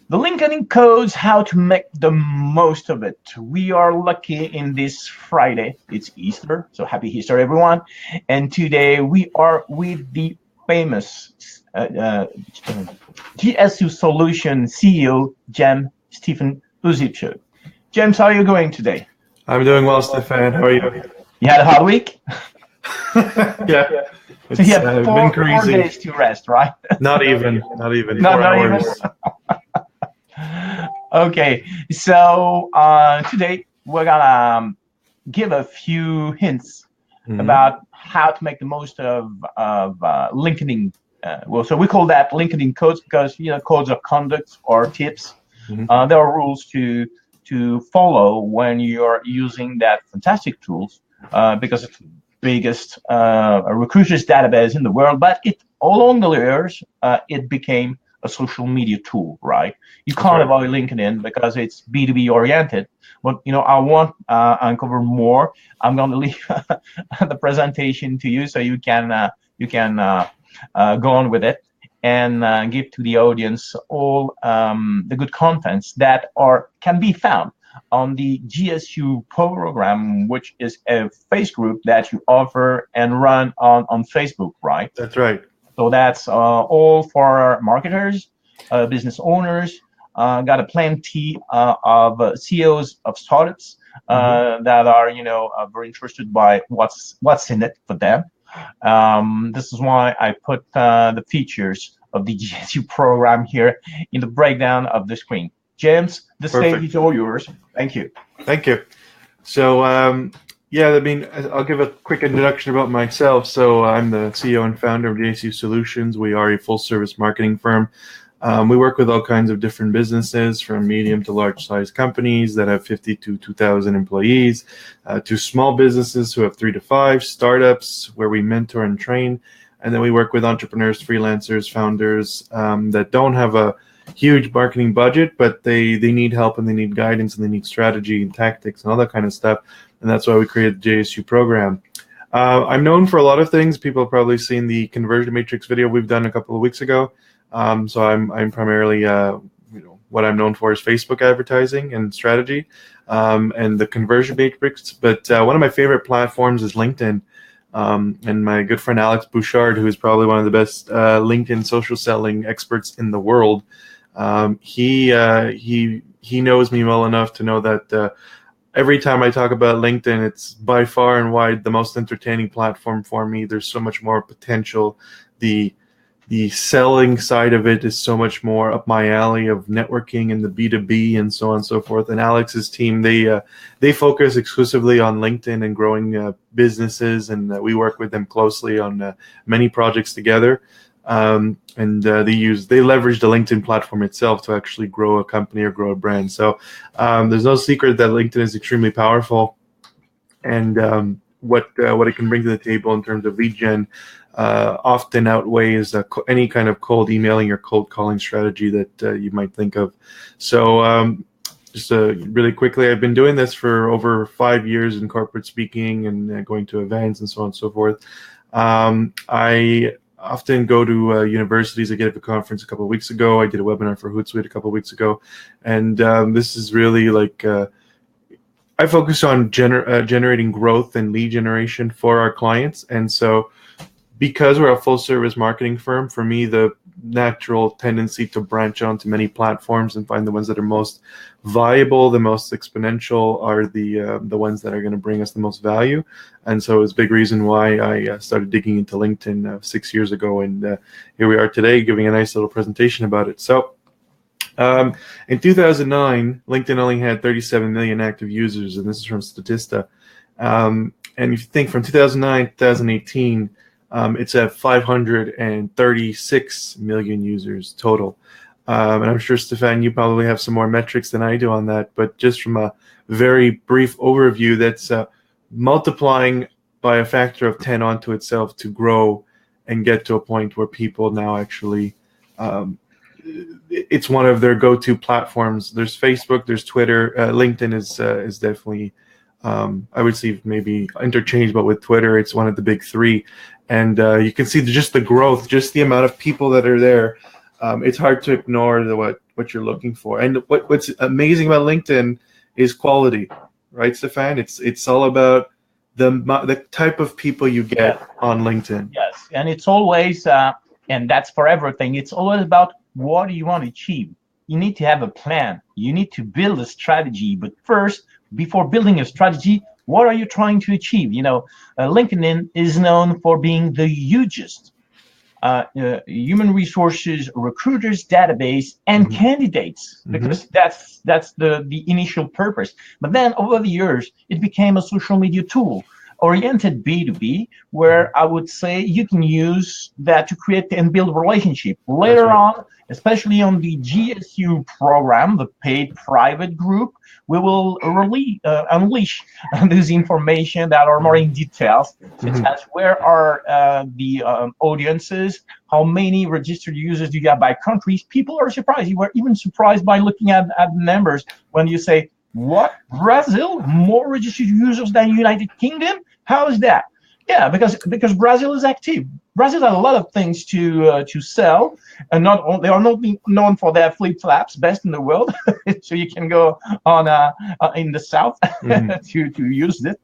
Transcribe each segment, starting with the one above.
The LinkedIn codes, how to make the most of it. We are lucky in this Friday. It's Easter, so happy Easter, everyone. And today we are with the famous GSU Solution CEO, Stephen Uzic. James, how are you going today? I'm doing well, Stefan. How are you? You had a hard week? Yeah, So you it's have been four crazy. days to rest, right? Not even Not, 4 hours. not even. Okay, so today we're gonna give a few hints Hmm. about how to make the most of LinkedIn. So we call that LinkedIn codes because codes of conduct or tips. Hmm. There are rules to follow when you're using that fantastic tools because it's the biggest recruiters database in the world. But it along the years it became a social media tool, right? You That's can't right. avoid LinkedIn because it's B2B oriented. But I want uncover more. I'm going to leave the presentation to you so you can go on with it and give to the audience all the good contents that can be found on the GSU program, which is a face group that you offer and run on Facebook, right? That's right. So that's all for marketers, business owners. Got a plenty of CEOs of startups Hmm. that are very interested by what's in it for them. This is why I put the features of the GSU program here in the breakdown of the screen. James, the stage Perfect. is all yours. Thank you. Thank you. So, yeah, I mean, I'll give a quick introduction about myself. So, I'm the CEO and founder of JSU Solutions. We are a full-service marketing firm. We work with all kinds of different businesses, from medium to large-size companies that have 50 to 2,000 employees, to small businesses who have 3 to 5, startups where we mentor and train, and then we work with entrepreneurs, freelancers, founders that don't have a huge marketing budget, but they need help and they need guidance and they need strategy and tactics and all that kind of stuff. And that's why we created the JSU program. I'm known for a lot of things. People have probably seen the conversion matrix video we've done a couple of weeks ago. So I'm primarily, what I'm known for is Facebook advertising and strategy, and the conversion matrix. But one of my favorite platforms is LinkedIn. And my good friend Alex Bouchard, who is probably one of the best LinkedIn social selling experts in the world, he knows me well enough to know that every time I talk about LinkedIn, it's by far and wide the most entertaining platform for me. There's so much more potential. The selling side of it is so much more up my alley of networking and the B2B and so on and so forth. And Alex's team, they focus exclusively on LinkedIn and growing businesses, and we work with them closely on many projects together. And they leverage the LinkedIn platform itself to actually grow a company or grow a brand. So there's no secret that LinkedIn is extremely powerful, and what it can bring to the table in terms of lead gen often outweighs any kind of cold emailing or cold calling strategy that you might think of. So just really quickly, I've been doing this for over 5 years in corporate speaking and going to events and so on and so forth. I often go to universities. I gave a conference a couple of weeks ago. I did a webinar for Hootsuite a couple of weeks ago. And this is really like I focus on generating growth and lead generation for our clients. And so because we're a full service marketing firm, for me, the natural tendency to branch onto many platforms and find the ones that are most viable, the most exponential, are the ones that are going to bring us the most value. And so it's a big reason why I started digging into LinkedIn 6 years ago, and here we are today giving a nice little presentation about it. So in 2009, LinkedIn only had 37 million active users, and this is from Statista. And if you think from 2009 to 2018, it's at 536 million users total. And I'm sure, Stefan, you probably have some more metrics than I do on that, but just from a very brief overview, that's multiplying by a factor of 10 onto itself to grow and get to a point where people now actually, it's one of their go-to platforms. There's Facebook, there's Twitter, LinkedIn is definitely, I would say maybe interchangeable with Twitter. It's one of the big three. And you can see just the growth, just the amount of people that are there. it's hard to ignore what you're looking for. And what's amazing about LinkedIn is quality, right, Stefan? It's all about the type of people you get Yeah. on LinkedIn. Yes, and it's always, and that's for everything. It's always about what do you want to achieve. You need to have a plan. You need to build a strategy. But first, before building a strategy, what are you trying to achieve? LinkedIn is known for being the hugest human resources recruiters database and Mhm. candidates, Mhm. because that's the initial purpose. But then over the years it became a social media tool oriented B2B, where I would say you can use that to create and build relationship That's later right. on, especially on the GSU program, the paid private group. We will really unleash this information that are more in details, such Mhm. as where are the audiences, how many registered users do you have by countries. People are surprised. You were even surprised by looking at the numbers when you say, what, Brazil more registered users than United Kingdom? How is that? Yeah, because Brazil is active. Brazil has a lot of things to sell, and they are not known for their flip flops, best in the world. So you can go on in the south Mhm. to use it.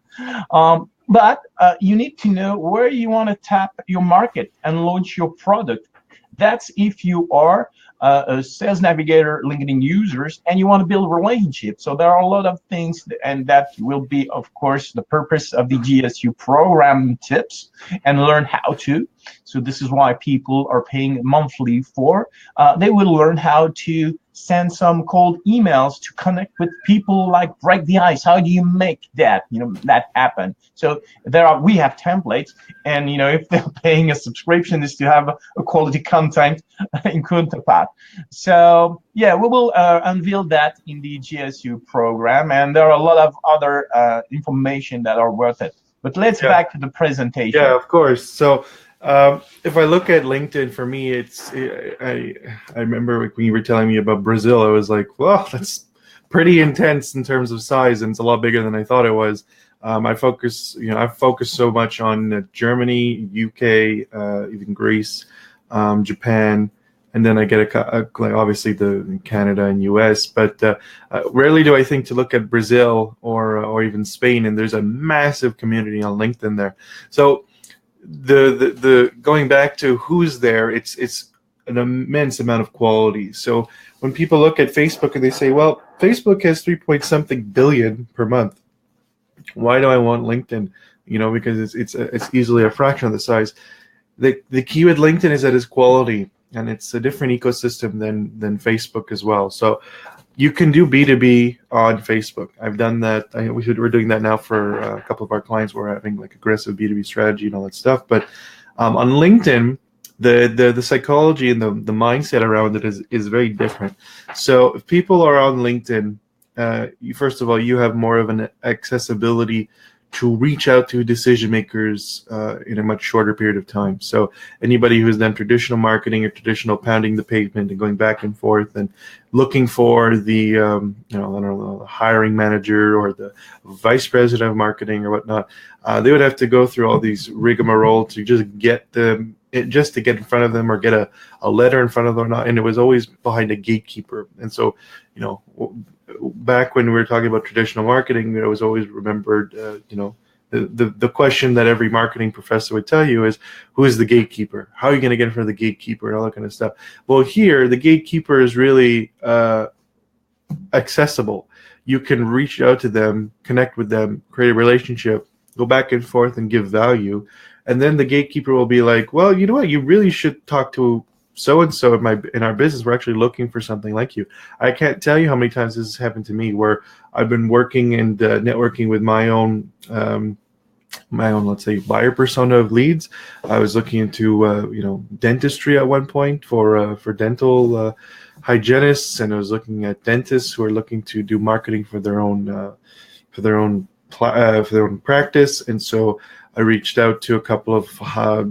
But you need to know where you want to tap your market and launch your product. That's if you are a sales navigator LinkedIn users and you want to build relationships. So there are a lot of things, and that will be, of course, the purpose of the GSU program tips and learn how to. So this is why people are paying monthly for. They will learn how to send some cold emails to connect with people, like break the ice. How do you make that happen? So we have templates, and if they're paying a subscription is to have a quality content in Counterpart. So yeah, we will unveil that in the GSU program, and there are a lot of other information that are worth it. But let's Yeah. back to the presentation. Yeah, of course. So if I look at LinkedIn, for me, I remember when you were telling me about Brazil, I was like, well, that's pretty intense in terms of size, and it's a lot bigger than I thought it was. I've focused so much on Germany, UK, even Greece, Japan, and then I get like obviously the Canada and US, but rarely do I think to look at Brazil or even Spain, and there's a massive community on LinkedIn there. So the going back to who's there, it's an immense amount of quality. So when people look at Facebook and they say, well, Facebook has 3 point something billion per month, why do I want LinkedIn? Because it's easily a fraction of the size. The key with LinkedIn is that it's quality, and it's a different ecosystem than Facebook as well. So you can do B2B on Facebook. I've done that. We're doing that now for a couple of our clients. We're having like aggressive B2B strategy and all that stuff. But on LinkedIn, the psychology and the mindset around it is very different. So if people are on LinkedIn, first of all, you have more of an accessibility to reach out to decision makers in a much shorter period of time. So anybody who's done traditional marketing or traditional pounding the pavement and going back and forth and looking for the I don't know, the hiring manager or the vice president of marketing or whatnot, they would have to go through all these rigmarole to just get them. Just to get in front of them or get a letter in front of them or not, and it was always behind a gatekeeper. And so, back when we were talking about traditional marketing, I was always remembered, the question that every marketing professor would tell you is, who is the gatekeeper? How are you going to get in front of the gatekeeper and all that kind of stuff? Well, here, the gatekeeper is really accessible. You can reach out to them, connect with them, create a relationship, go back and forth and give value. And then the gatekeeper will be like, well, you know what? You really should talk to so and so in our business. We're actually looking for something like you. I can't tell you how many times this has happened to me where I've been working and networking with my own, let's say, buyer persona of leads. I was looking into dentistry at one point for dental hygienists, and I was looking at dentists who are looking to do marketing for their own practice. And so I reached out to a couple of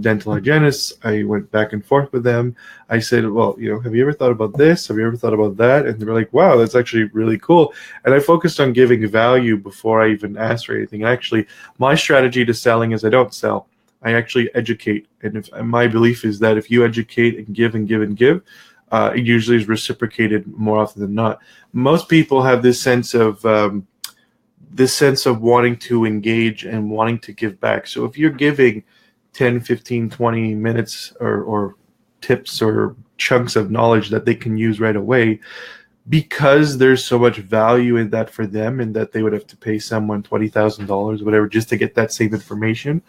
dental hygienists. I went back and forth with them. I said, well, have you ever thought about this? Have you ever thought about that? And they were like, wow, that's actually really cool. And I focused on giving value before I even asked for anything. Actually, my strategy to selling is I don't sell. I actually educate. And my belief is that if you educate and give and give and give, it usually is reciprocated more often than not. Most people have this sense of wanting to engage and wanting to give back. So if you're giving 10, 15, 20 minutes or tips or chunks of knowledge that they can use right away, because there's so much value in that for them, and that they would have to pay someone $20,000 or whatever just to get that same information,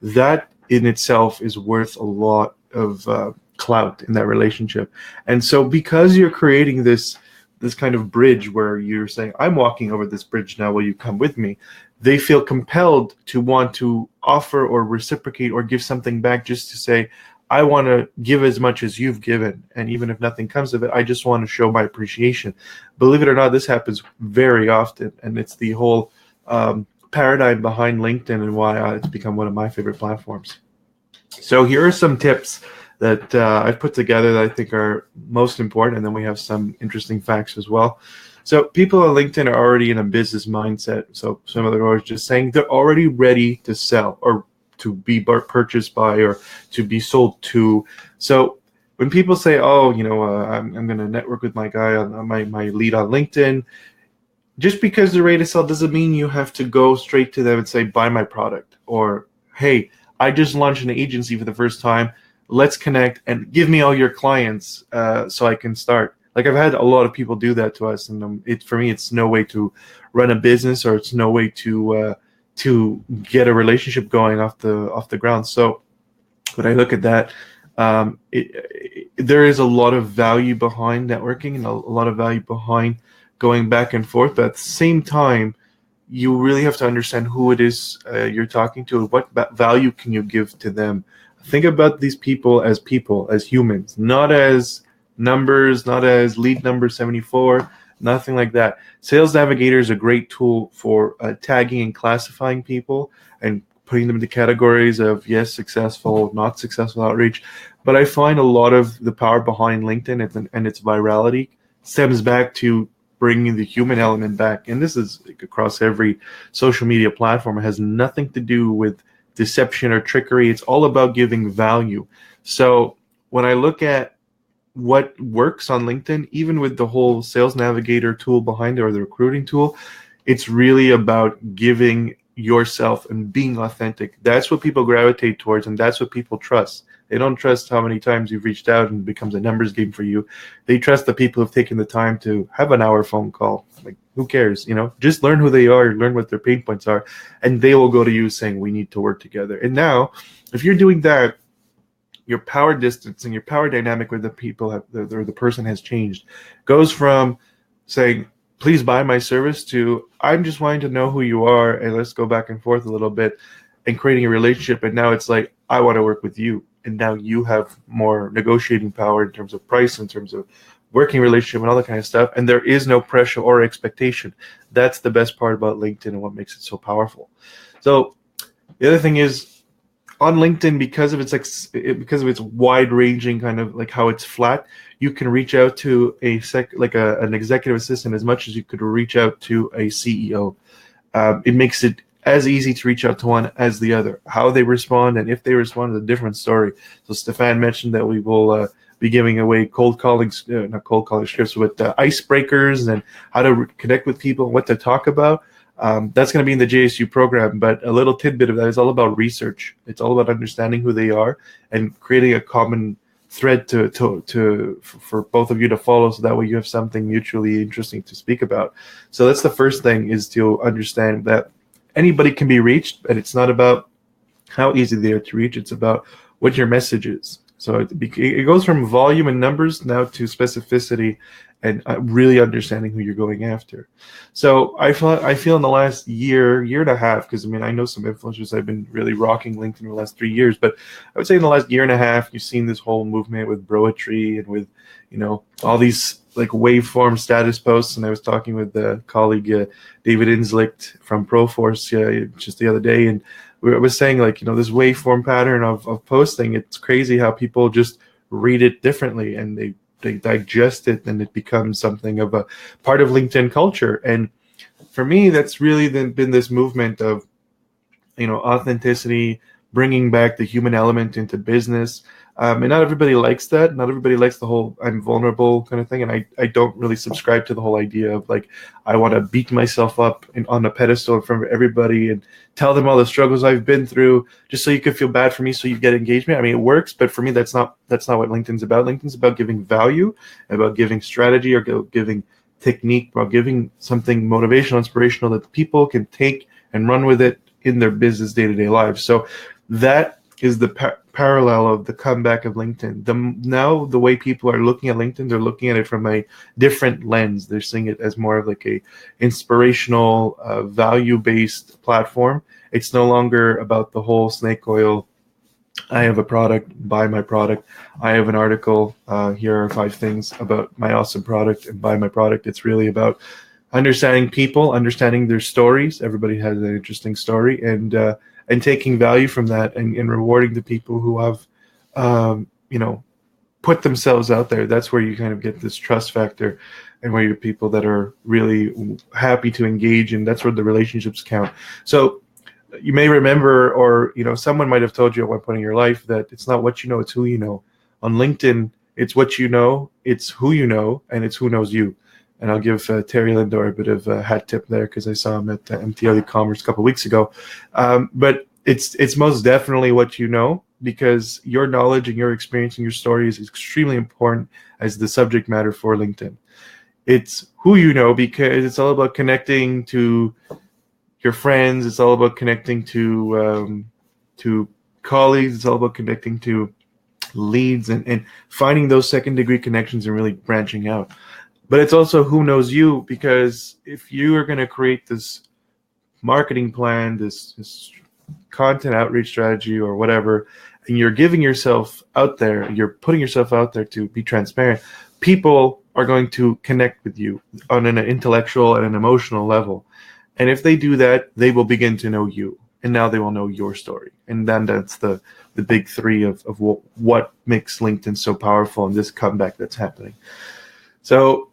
that in itself is worth a lot of clout in that relationship. And so because you're creating this kind of bridge where you're saying, I'm walking over this bridge now, will you come with me? They feel compelled to want to offer or reciprocate or give something back, just to say, I want to give as much as you've given. And even if nothing comes of it, I just want to show my appreciation. Believe it or not, this happens very often. And it's the whole paradigm behind LinkedIn and why it's become one of my favorite platforms. So here are some tips that I've put together that I think are most important, and then we have some interesting facts as well. So people on LinkedIn are already in a business mindset. So some of them are just saying they're already ready to sell or to be purchased by or to be sold to. So when people say, oh, I'm going to network with my guy on my lead on LinkedIn, just because they're ready to sell doesn't mean you have to go straight to them and say, buy my product, or, hey, I just launched an agency for the first time. Let's connect and give me all your clients so I can start. Like, I've had a lot of people do that to us, and for me, it's no way to run a business, or it's no way to get a relationship going off the ground. So when I look at that, there is a lot of value behind networking and a lot of value behind going back and forth. But at the same time, you really have to understand who it is you're talking to, and what value can you give to them. Think about these people, as humans, not as numbers, not as lead number 74, nothing like that. Sales Navigator is a great tool for tagging and classifying people and putting them into categories of, yes, successful, not successful outreach. But I find a lot of the power behind LinkedIn and its virality stems back to bringing the human element back. And this is across every social media platform. It has nothing to do with deception or trickery. It's all about giving value. So when I look at what works on LinkedIn, even with the whole Sales Navigator tool behind it or the recruiting tool, it's really about giving yourself and being authentic. That's what people gravitate towards, and that's what people trust. They don't trust how many times you've reached out and it becomes a numbers game for you. They trust the people who've taken the time to have an hour phone call. Like, who cares? Just learn who they are, learn what their pain points are, and they will go to you saying, we need to work together. And now, if you're doing that, your power distance and your power dynamic with the people or the person has changed. Goes from saying, please buy my service, to, I'm just wanting to know who you are and let's go back and forth a little bit, and creating a relationship. And now it's like, I want to work with you. And now you have more negotiating power in terms of price, in terms of working relationship and all that kind of stuff. And there is no pressure or expectation. That's the best part about LinkedIn and what makes it so powerful. So the other thing is, on LinkedIn, because of its wide-ranging kind of like how it's flat, you can reach out to an executive assistant as much as you could reach out to a CEO. It makes it as easy to reach out to one as the other. How they respond, and if they respond, is a different story. So Stefan mentioned that we will be giving away not cold calling scripts, but icebreakers and how to connect with people, what to talk about. That's going to be in the JSU program, but a little tidbit of that is all about research. It's all about understanding who they are and creating a common thread for both of you to follow, so that way you have something mutually interesting to speak about. So that's the first thing, is to understand that anybody can be reached, but it's not about how easy they are to reach. It's about what your message is. So it goes from volume and numbers now to specificity and really understanding who you're going after. So I feel in the last year and a half, because I know some influencers have been really rocking LinkedIn in the last 3 years, but I would say in the last year and a half, you've seen this whole movement with Broetry and with, all these like waveform status posts. And I was talking with the colleague David Inslicht from Proforce just the other day, and I was saying, like, this waveform pattern of posting, it's crazy how people just read it differently and they digest it, and it becomes something of a part of LinkedIn culture. And for me, that's really been this movement of, authenticity, bringing back the human element into business. And not everybody likes that. Not everybody likes the whole I'm vulnerable kind of thing. And I don't really subscribe to the whole idea of like, I want to beat myself up on a pedestal in front of everybody and tell them all the struggles I've been through just so you could feel bad for me so you get engagement. I mean, it works, but for me, that's not what LinkedIn's about. LinkedIn's about giving value, about giving strategy, or giving technique, about giving something motivational, inspirational that people can take and run with it in their business day-to-day lives. So that is the parallel of the comeback of LinkedIn. Now the way people are looking at LinkedIn, they're looking at it from a different lens. They're seeing it as more of like a inspirational, value-based platform. It's no longer about the whole snake oil. I have a product, buy my product. I have an article. Here are 5 things about my awesome product, and buy my product. It's really about understanding people, understanding their stories. Everybody has an interesting story, and taking value from that, and rewarding the people who have, put themselves out there. That's where you kind of get this trust factor, and where you're people that are really happy to engage, and that's where the relationships count. So you may remember, or someone might have told you at one point in your life that it's not what you know, it's who you know. On LinkedIn, it's what you know, it's who you know, and it's who knows you. And I'll give Terry Lindor a bit of a hat tip there because I saw him at MTL e-commerce a couple of weeks ago. But it's most definitely what you know, because your knowledge and your experience and your story is extremely important as the subject matter for LinkedIn. It's who you know, because it's all about connecting to your friends. It's all about connecting to colleagues. It's all about connecting to leads and finding those second degree connections and really branching out. But it's also who knows you, because if you are going to create this marketing plan, this content outreach strategy or whatever, and you're giving yourself out there, you're putting yourself out there to be transparent, people are going to connect with you on an intellectual and an emotional level. And if they do that, they will begin to know you. And now they will know your story. And then that's the big 3 of what makes LinkedIn so powerful and this comeback that's happening. So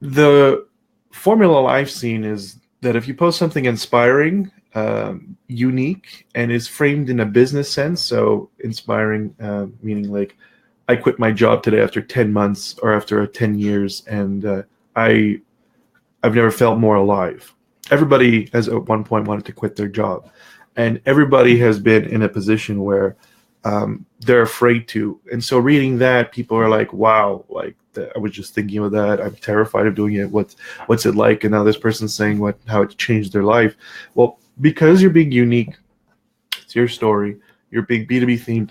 the formula I've seen is that if you post something inspiring, unique, and is framed in a business sense, so inspiring meaning like, I quit my job today after 10 months or after 10 years, and I've never felt more alive. Everybody has at one point wanted to quit their job, and everybody has been in a position where they're afraid to. And so reading that, people are like, wow, like I was just thinking of that. I'm terrified of doing it. What's it like? And now this person's saying how it changed their life. Well, because you're being unique, it's your story. You're being B2B themed.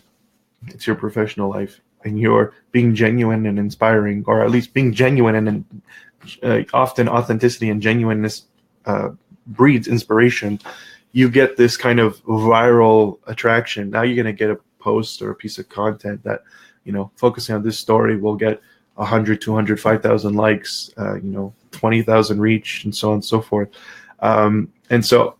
It's your professional life, and you're being genuine and inspiring, or at least being genuine, and often authenticity and genuineness breeds inspiration. You get this kind of viral attraction. Now you're going to get a post or a piece of content that, focusing on this story will get 100, 200, 5,000 likes, 20,000 reach, and so on and so forth. And so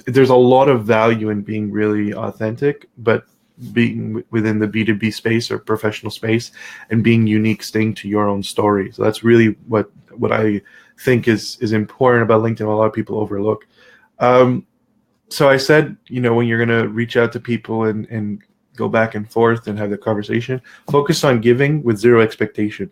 there's a lot of value in being really authentic, but being within the B2B space or professional space and being unique, staying to your own story. So that's really what I think is important about LinkedIn. A lot of people overlook. So I said, when you're going to reach out to people and go back and forth and have the conversation, focus on giving with zero expectation.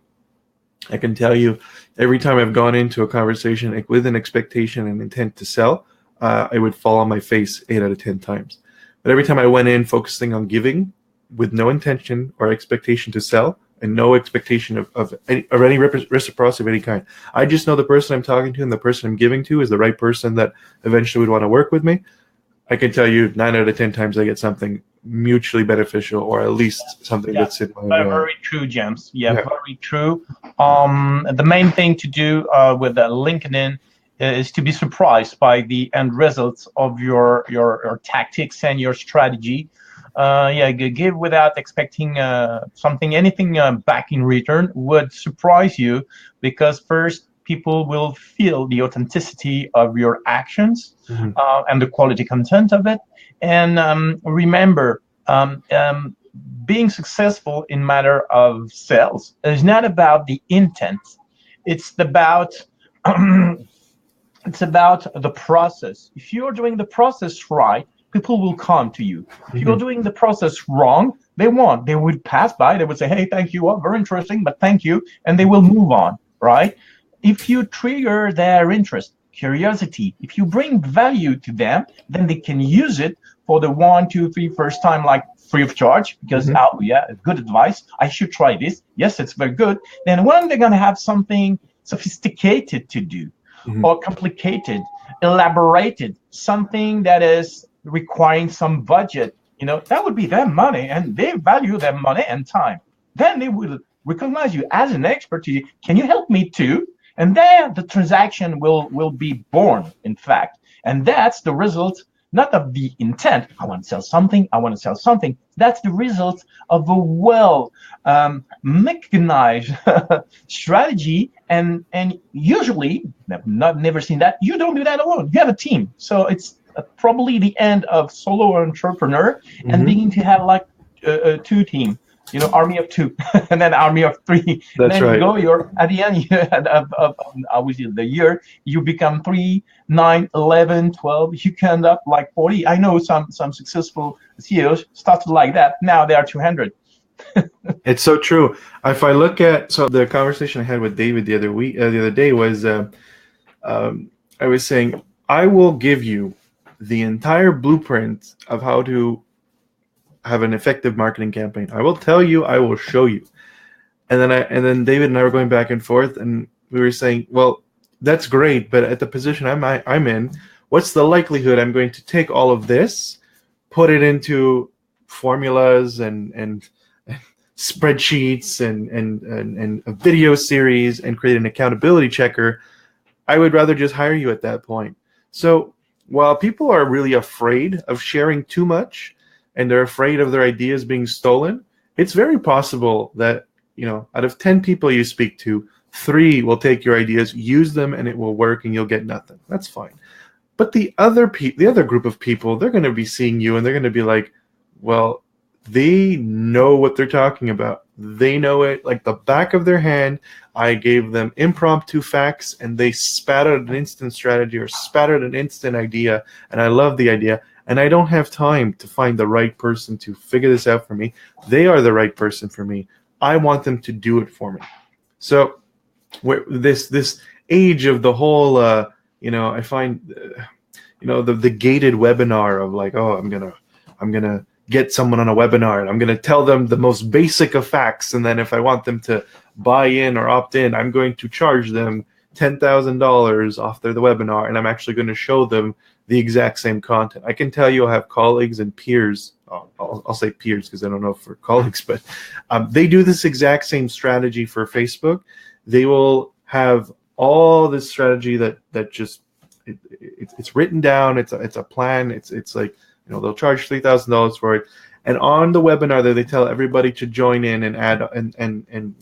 I can tell you, every time I've gone into a conversation with an expectation and intent to sell, I would fall on my face 8 out of 10 times. But every time I went in focusing on giving with no intention or expectation to sell, and no expectation of any reciprocity of any kind, I just know the person I'm talking to and the person I'm giving to is the right person that eventually would want to work with me. I can tell you 9 out of 10 times I get something mutually beneficial, or at least something that's in my very true, James. Very true. The main thing to do with LinkedIn is to be surprised by the end results of your tactics and your strategy. Give without expecting anything back in return would surprise you, because first, people will feel the authenticity of your actions, and the quality content of it. And remember, being successful in matter of sales is not about the intent. It's about the process. If you're doing the process right, people will come to you. If you're doing the process wrong, They won't. They would pass by. They would say, hey, thank you. Well, very interesting, but thank you. And they will move on, right? If you trigger their interest, curiosity, if you bring value to them, then they can use it for the 1, 2, 3 first time, like free of charge, because, oh, yeah, good advice. I should try this. Yes, it's very good. Then when they're going to have something sophisticated to do, or complicated, elaborated, something that is requiring some budget, that would be their money, and they value their money and time. Then they will recognize you as an expert. Can you help me too? And then the transaction will be born, in fact. And that's the result, not of the intent. I want to sell something. I want to sell something. That's the result of a well mechanized strategy. And usually, never seen that. You don't do that alone. You have a team. So it's probably the end of solo entrepreneur and beginning to have like a two team. Army of 2, and then army of 3. That's then right. You go, at the end of obviously the year, you become 3, 9, 11, 12. You can end up like 40. I know some successful CEOs started like that. Now they are 200. It's so true. If I look at the conversation I had with David the other day was, I was saying, I will give you the entire blueprint of how to have an effective marketing campaign. I will tell you, I will show you. And then David and I were going back and forth, and we were saying, well, that's great, but at the position I'm in, what's the likelihood I'm going to take all of this, put it into formulas and spreadsheets and a video series and create an accountability checker? I would rather just hire you at that point. So while people are really afraid of sharing too much, and they're afraid of their ideas being stolen, it's very possible that, out of 10 people you speak to, 3 will take your ideas, use them, and it will work, and you'll get nothing. That's fine. But the other group of people, they're going to be seeing you, and they're going to be like, well, they know what they're talking about. They know it like the back of their hand. I gave them impromptu facts, and they spat out an instant strategy or spat out an instant idea, and I love the idea. And I don't have time to find the right person to figure this out for me. They are the right person for me. I want them to do it for me. So this age of the whole, I find, the gated webinar of like, oh, I'm gonna get someone on a webinar and I'm gonna tell them the most basic of facts, and then if I want them to buy in or opt in, I'm going to charge them $10,000 off the webinar, and I'm actually going to show them the exact same content. I can tell you I have colleagues and peers, I'll say peers because I don't know for colleagues, but they do this exact same strategy for Facebook. They will have all this strategy that just, it's written down, it's a plan, it's like, they'll charge $3,000 for it. And on the webinar there, they tell everybody to join in and add and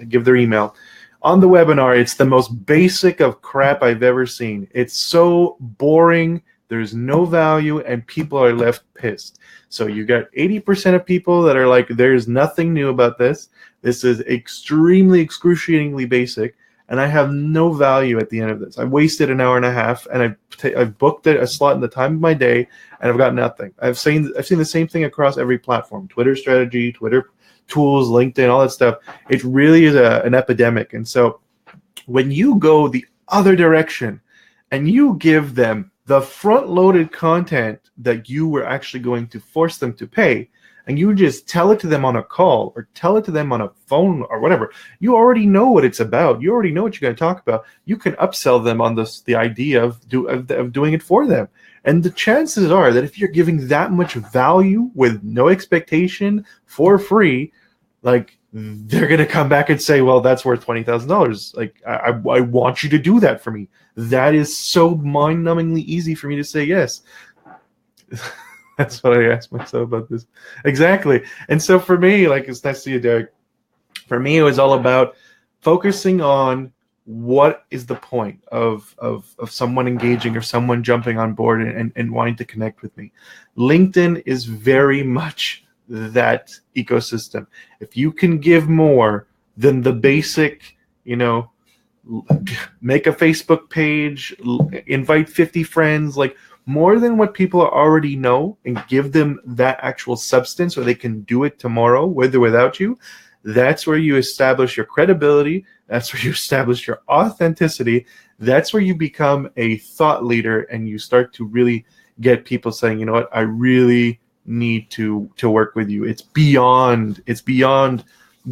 give their email. On the webinar, it's the most basic of crap I've ever seen. It's so boring. There's no value, and people are left pissed. So you got 80% of people that are like, there's nothing new about this. This is extremely excruciatingly basic, and I have no value at the end of this. I've wasted an hour and a half, and I've booked a slot in the time of my day, and I've got nothing. I've seen the same thing across every platform: Twitter strategy, Twitter tools, LinkedIn, all that stuff. It really is an epidemic. And so when you go the other direction and you give them the front-loaded content that you were actually going to force them to pay, and you just tell it to them on a call or tell it to them on a phone or whatever, you already know what it's about. You already know what you're going to talk about. You can upsell them on the idea of doing it for them. And the chances are that if you're giving that much value with no expectation for free, like, they're going to come back and say, well, that's worth $20,000. Like, I want you to do that for me. That is so mind-numbingly easy for me to say yes. That's what I asked myself about this. Exactly. And so for me, like, it's nice to see you, Derek. For me, it was all about focusing on what is the point of someone engaging or someone jumping on board and wanting to connect with me. LinkedIn is very much that ecosystem. If you can give more than the basic, make a Facebook page, invite 50 friends, like more than what people already know and give them that actual substance so they can do it tomorrow with or without you, that's where you establish your credibility. That's where you establish your authenticity. That's where you become a thought leader and you start to really get people saying, you know what, I really need to work with you. It's beyond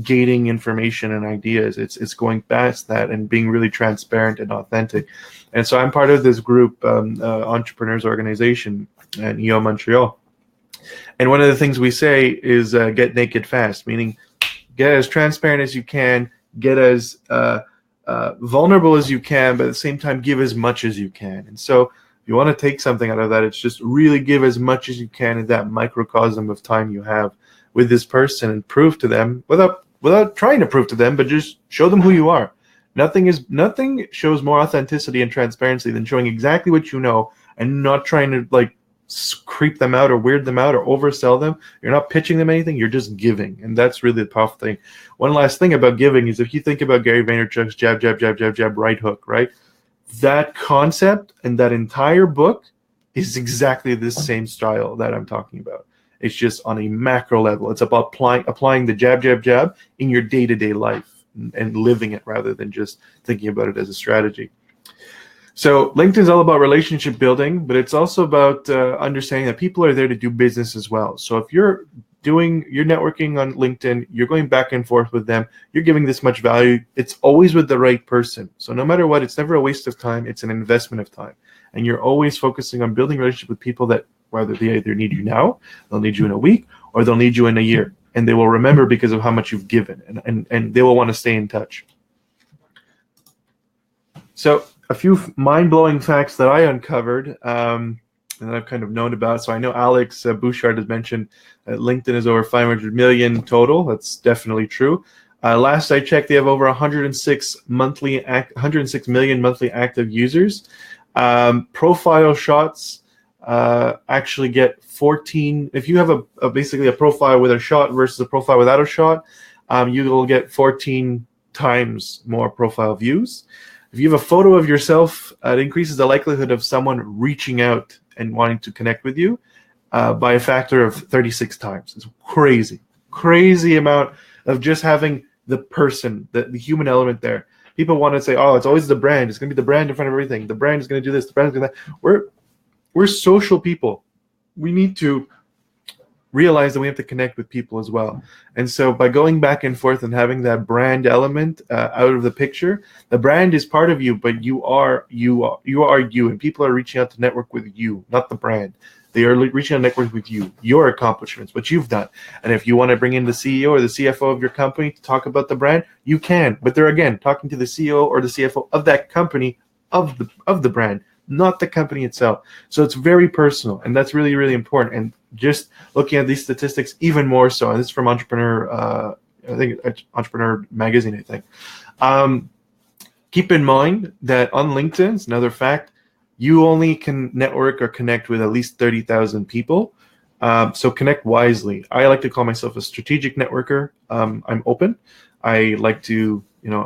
gating information and ideas. It's going past that and being really transparent and authentic. And so I'm part of this group, entrepreneurs organization at EO Montreal. And one of the things we say is get naked fast, meaning get as transparent as you can, get as vulnerable as you can, but at the same time, give as much as you can. And so if you want to take something out of that, it's just really give as much as you can in that microcosm of time you have with this person and prove to them, without trying to prove to them, but just show them who you are. Nothing shows more authenticity and transparency than showing exactly what you know and not trying to like creep them out or weird them out or oversell them. You're not pitching them anything, you're just giving. And that's really the powerful thing. One last thing about giving is if you think about Gary Vaynerchuk's jab, jab, jab, jab, jab, right hook, right? That concept and that entire book is exactly the same style that I'm talking about. It's just on a macro level. It's about applying the jab, jab, jab in your day-to-day life and living it rather than just thinking about it as a strategy. So LinkedIn is all about relationship building, but it's also about understanding that people are there to do business as well. So if you're networking on LinkedIn, you're going back and forth with them, you're giving this much value, it's always with the right person. So no matter what, it's never a waste of time, it's an investment of time. And you're always focusing on building a relationship with people that whether they either need you now, they'll need you in a week, or they'll need you in a year. And they will remember because of how much you've given, and they will want to stay in touch. So a few mind-blowing facts that I uncovered and that I've kind of known about. So I know Alex Bouchard has mentioned that LinkedIn is over 500 million total. That's definitely true. Last I checked, they have over 106 million monthly active users. Profile shots actually get 14. If you have basically a profile with a shot versus a profile without a shot, you will get 14 times more profile views. If you have a photo of yourself, it increases the likelihood of someone reaching out and wanting to connect with you by a factor of 36 times. It's crazy amount of just having the person, the human element there. People want to say, oh, it's always the brand. It's going to be the brand in front of everything. The brand is going to do this. The brand is going to do that. We're social people. We need to realize that we have to connect with people as well. And so by going back and forth and having that brand element out of the picture, the brand is part of you, but you are you, and people are reaching out to network with you, not the brand. They are reaching out to network with you, your accomplishments, what you've done. And if you want to bring in the CEO or the CFO of your company to talk about the brand, you can. But they're, again, talking to the CEO or the CFO of that company, of the brand, not the company itself. So it's very personal, and that's really, really important. And just looking at these statistics even more so, and this is from Entrepreneur, I think Entrepreneur Magazine, I think. Keep in mind that on LinkedIn, it's another fact, you only can network or connect with at least 30,000 people. So connect wisely. I like to call myself a strategic networker. I'm open. I like to,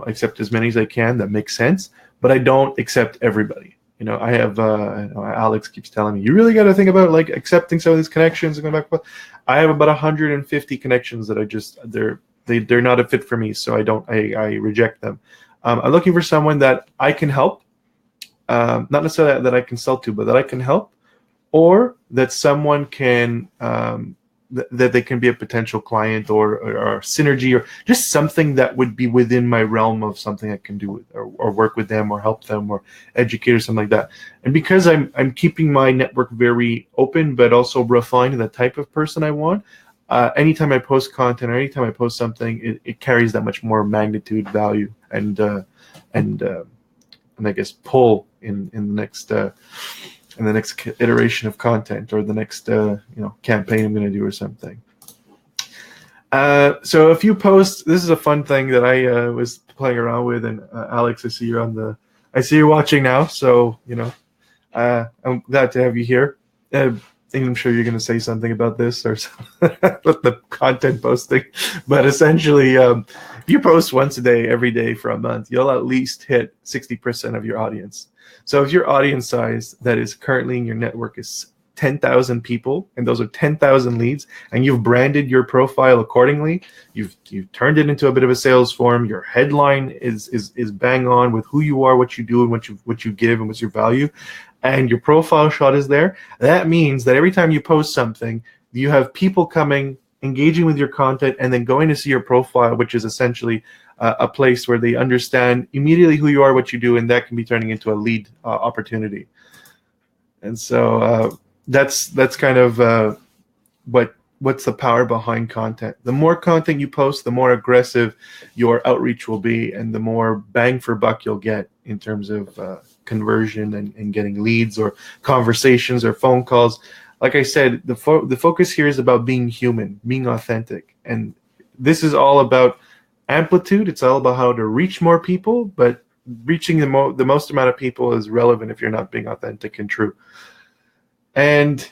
accept as many as I can that make sense, but I don't accept everybody. I have Alex keeps telling me, you really got to think about like accepting some of these connections and going back. I have about 150 connections that I just they're not a fit for me, so I reject them. I'm looking for someone that I can help, not necessarily that I can sell to, but that I can help, or that someone can that they can be a potential client or synergy, or just something that would be within my realm of something I can do or work with them or help them or educate or something like that. And because I'm keeping my network very open but also refined to the type of person I want, anytime I post content or anytime I post something, it carries that much more magnitude, value, and I guess pull in the next iteration of content or the next campaign I'm going to do or something. So a few posts. This is a fun thing that I was playing around with, and Alex, I see you're watching now. So I'm glad to have you here. I'm sure you're going to say something about this or about the content posting, but essentially, if you post once a day, every day for a month, you'll at least hit 60% of your audience. So if your audience size that is currently in your network is 10,000 people, and those are 10,000 leads, and you've branded your profile accordingly, you've turned it into a bit of a sales form, your headline is bang on with who you are, what you do, and what you give, and what's your value, and your profile shot is there, that means that every time you post something, you have people coming, engaging with your content, and then going to see your profile, which is essentially a place where they understand immediately who you are, what you do, and that can be turning into a lead opportunity. And so that's kind of what's the power behind content. The more content you post, the more aggressive your outreach will be, and the more bang for buck you'll get in terms of conversion and getting leads or conversations or phone calls. Like I said, the focus here is about being human, being authentic, and this is all about amplitude. It's all about how to reach more people, but reaching the most amount of people is relevant if you're not being authentic and true. And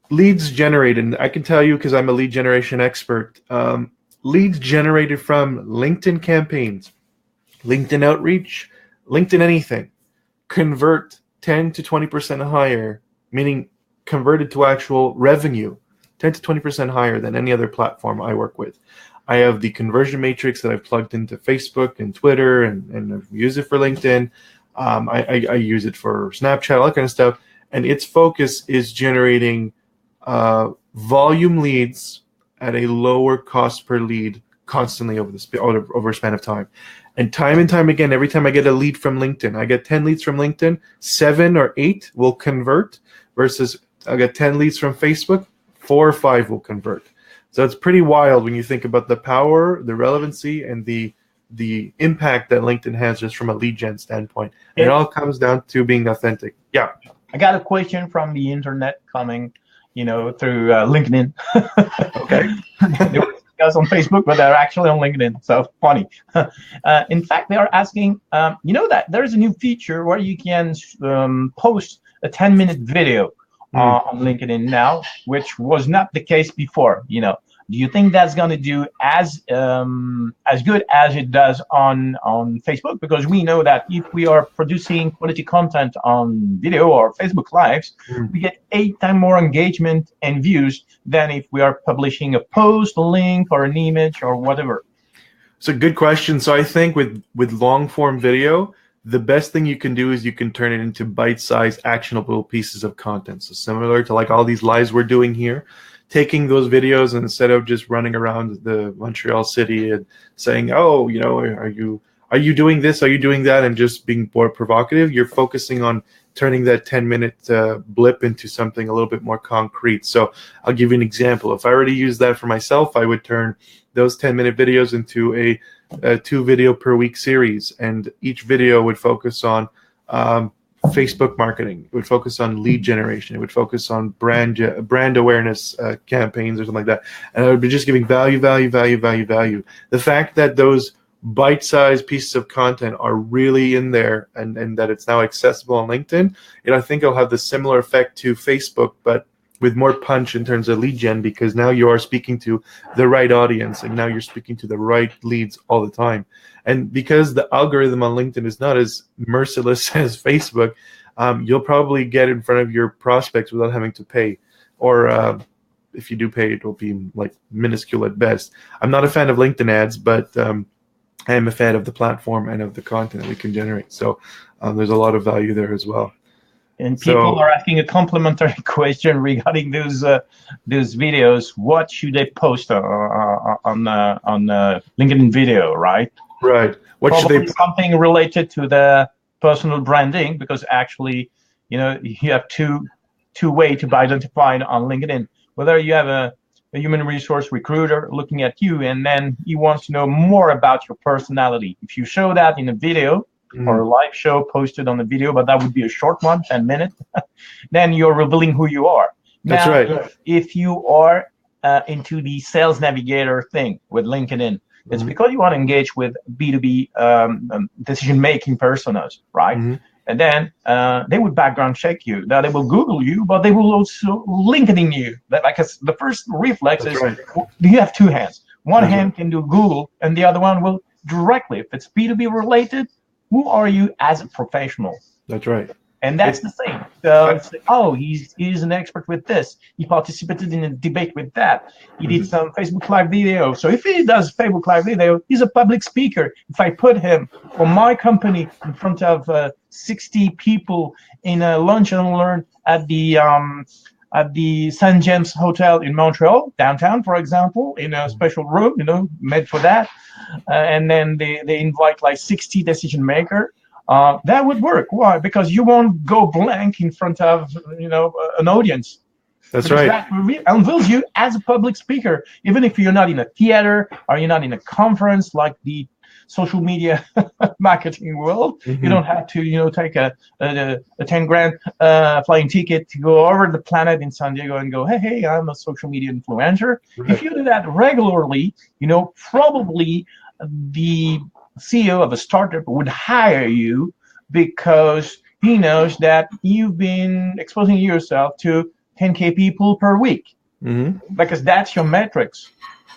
leads generated, I can tell you because I'm a lead generation expert, leads generated from LinkedIn campaigns, LinkedIn outreach, LinkedIn anything, convert 10 to 20% higher, meaning converted to actual revenue, 10 to 20% higher than any other platform I work with. I have the conversion matrix that I've plugged into Facebook and Twitter, and I've used it for LinkedIn. I use it for Snapchat, all that kind of stuff. And its focus is generating volume leads at a lower cost per lead constantly over a span of time. And time again, every time I get a lead from LinkedIn, I get 10 leads from LinkedIn, 7 or 8 will convert, versus I get 10 leads from Facebook, 4 or 5 will convert. So it's pretty wild when you think about the power, the relevancy, and the impact that LinkedIn has just from a lead gen standpoint. And it all comes down to being authentic. Yeah. I got a question from the internet coming, through LinkedIn. Okay. They were discussed on Facebook, but they're actually on LinkedIn. So funny. In fact, they are asking, that there's a new feature where you can post a 10-minute video on LinkedIn now, which was not the case before. Do you think that's going to do as good as it does on Facebook? Because we know that if we are producing quality content on video or Facebook Lives, we get 8 times more engagement and views than if we are publishing a post, a link, or an image, or whatever. It's a good question. So I think with long form video, the best thing you can do is you can turn it into bite-sized, actionable pieces of content. So similar to like all these lives we're doing here, taking those videos, and instead of just running around the Montreal city and saying, oh, are you doing this, are you doing that, and just being more provocative, you're focusing on turning that 10-minute blip into something a little bit more concrete. So I'll give you an example. If I already use that for myself, I would turn those 10-minute videos into a 2 video per week series, and each video would focus on Facebook marketing. It would focus on lead generation. It would focus on brand awareness campaigns or something like that. And I would be just giving value. The fact that those bite-sized pieces of content are really in there, and that it's now accessible on LinkedIn, I think it'll have the similar effect to Facebook, but with more punch in terms of lead gen, because now you are speaking to the right audience, and now you're speaking to the right leads all the time. And because the algorithm on LinkedIn is not as merciless as Facebook, you'll probably get in front of your prospects without having to pay. Or if you do pay, it will be like minuscule at best. I'm not a fan of LinkedIn ads, but I am a fan of the platform and of the content that we can generate. So there's a lot of value there as well. And people are asking a complimentary question regarding those videos. What should they post on LinkedIn video, right? Right. What Probably should they? Something related to the personal branding, because actually, you have two ways to be identified on LinkedIn. Whether you have a human resource recruiter looking at you, and then he wants to know more about your personality. If you show that in a video, or a live show posted on the video, but that would be a short one, 10 minutes, then you're revealing who you are. That's now, right. If you are into the sales navigator thing with LinkedIn, it's because you want to engage with B2B decision-making personas, right? And then they would background check you. Now they will Google you, but they will also LinkedIn you. The first reflex is, do you have 2 hands? One hand can do Google, and the other one will directly. If it's B2B related, who are you as a professional? That's right. And that's It, the thing. So I, it's like, oh, he's an expert with this. He participated in a debate with that. He did mhm. some Facebook Live video. So if he does Facebook Live video, he's a public speaker. If I put him or my company in front of 60 people in a lunch and learn at the St. James Hotel in Montreal, downtown, for example, in a special room, made for that, and then they invite like 60 decision maker. That would work. Why? Because you won't go blank in front of an audience, That's because right. that unveils you as a public speaker, even if you're not in a theater or you're not in a conference like the social media marketing world. You Hmm. don't have to, take a 10 grand flying ticket to go over the planet in San Diego and go, hey, I'm a social media influencer. If Right. you do that regularly, probably the CEO of a startup would hire you because he knows that you've been exposing yourself to 10K people per week, Hmm. because that's your metrics.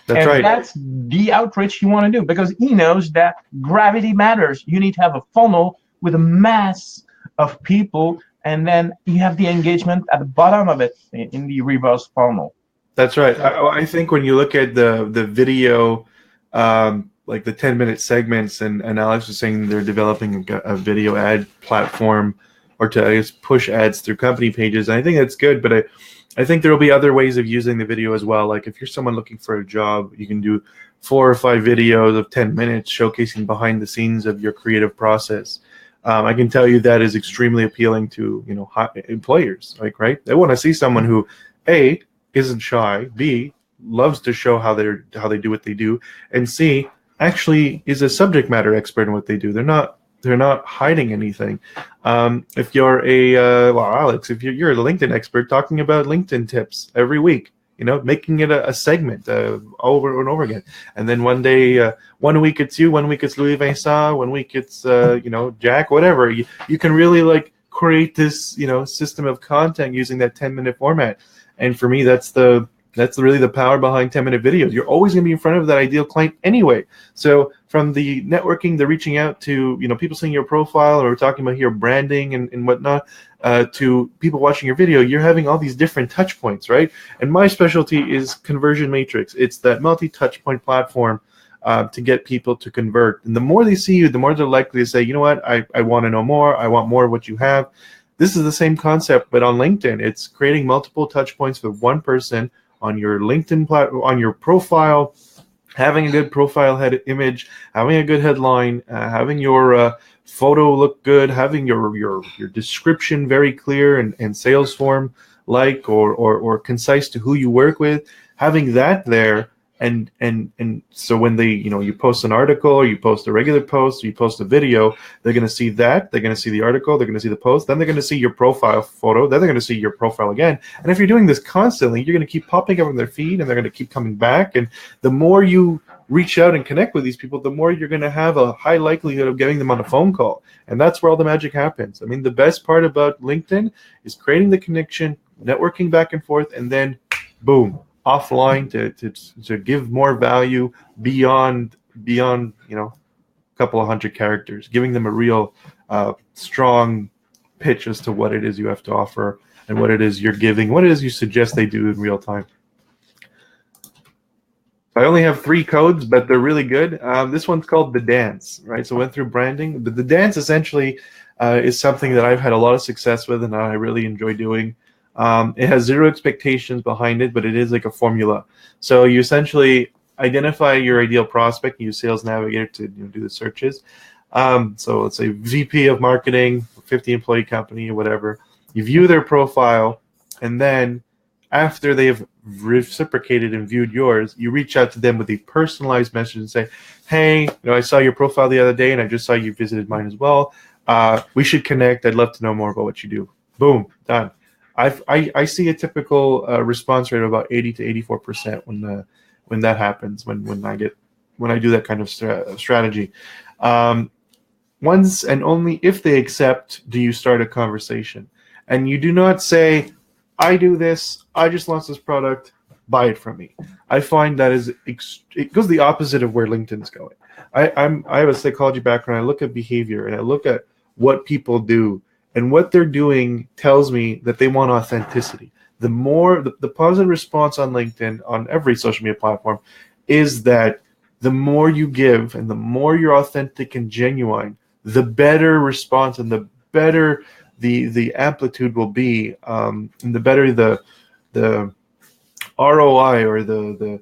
That's And right. that's the outreach you want to do, because he knows that gravity matters. You need to have a funnel with a mass of people, and then you have the engagement at the bottom of it in the reverse funnel. That's right. I think when you look at the video, like the 10-minute segments, and Alex was saying they're developing a video ad platform, or to, I guess, push ads through company pages. And I think that's good, but I think there will be other ways of using the video as well. Like if you're someone looking for a job, you can do 4 or 5 videos of 10 minutes showcasing behind the scenes of your creative process. I can tell you that is extremely appealing to employers. Like, right, they want to see someone who, A, isn't shy, B, loves to show how they do what they do, and C, actually is a subject matter expert in what they do. They're not hiding anything. If you're well, Alex, if you're a LinkedIn expert talking about LinkedIn tips every week, making it a segment over and over again, and then one day, 1 week it's you, 1 week it's Louis Vincent, 1 week it's Jack, whatever. You can really like create this system of content using that 10-minute format. And for me, that's really the power behind 10-minute videos. You're always going to be in front of that ideal client anyway. So from the networking, the reaching out to people seeing your profile, or we're talking about here branding and whatnot, to people watching your video, you're having all these different touch points, right? And my specialty is conversion matrix. It's that multi-touch point platform to get people to convert. And the more they see you, the more they're likely to say, you know what, I want to know more. I want more of what you have. This is the same concept, but on LinkedIn. It's creating multiple touch points with one person on your LinkedIn on your profile, having a good profile head image, having a good headline, having your photo look good, having your description very clear and sales form like or concise to who you work with, having that there. And so when they you post an article, or you post a regular post, or you post a video, they're going to see that, they're going to see the article, they're going to see the post, then they're going to see your profile photo, then they're going to see your profile again. And if you're doing this constantly, you're going to keep popping up on their feed, and they're going to keep coming back. And the more you reach out and connect with these people, the more you're going to have a high likelihood of getting them on a phone call. And that's where all the magic happens. I mean, the best part about LinkedIn is creating the connection, networking back and forth, and then boom, offline to give more value beyond a couple of hundred characters, giving them a real strong pitch as to what it is you have to offer, and what it is you're giving, what it is you suggest they do in real time. I only have 3 codes, but they're really good. This one's called The Dance, right? So I went through branding, but The Dance essentially is something that I've had a lot of success with, and I really enjoy doing. It has 0 expectations behind it, but it is like a formula. So you essentially identify your ideal prospect, use Sales Navigator to do the searches. So let's say VP of marketing, 50-employee company, or whatever. You view their profile, and then after they've reciprocated and viewed yours, you reach out to them with a personalized message and say, hey, I saw your profile the other day, and I just saw you visited mine as well. We should connect. I'd love to know more about what you do. Boom, done. I see a typical response rate of about 80 to 84% when that happens, when I do that kind of strategy. Once and only if they accept do you start a conversation. And you do not say, I do this, I just launched this product, buy it from me. I find that it goes the opposite of where LinkedIn's going. I have a psychology background. I look at behavior, and I look at what people do, And what they're doing tells me that they want authenticity. The positive response on LinkedIn, on every social media platform, is that the more you give and the more you're authentic and genuine, the better response and the better the amplitude will be, and the better the ROI, or the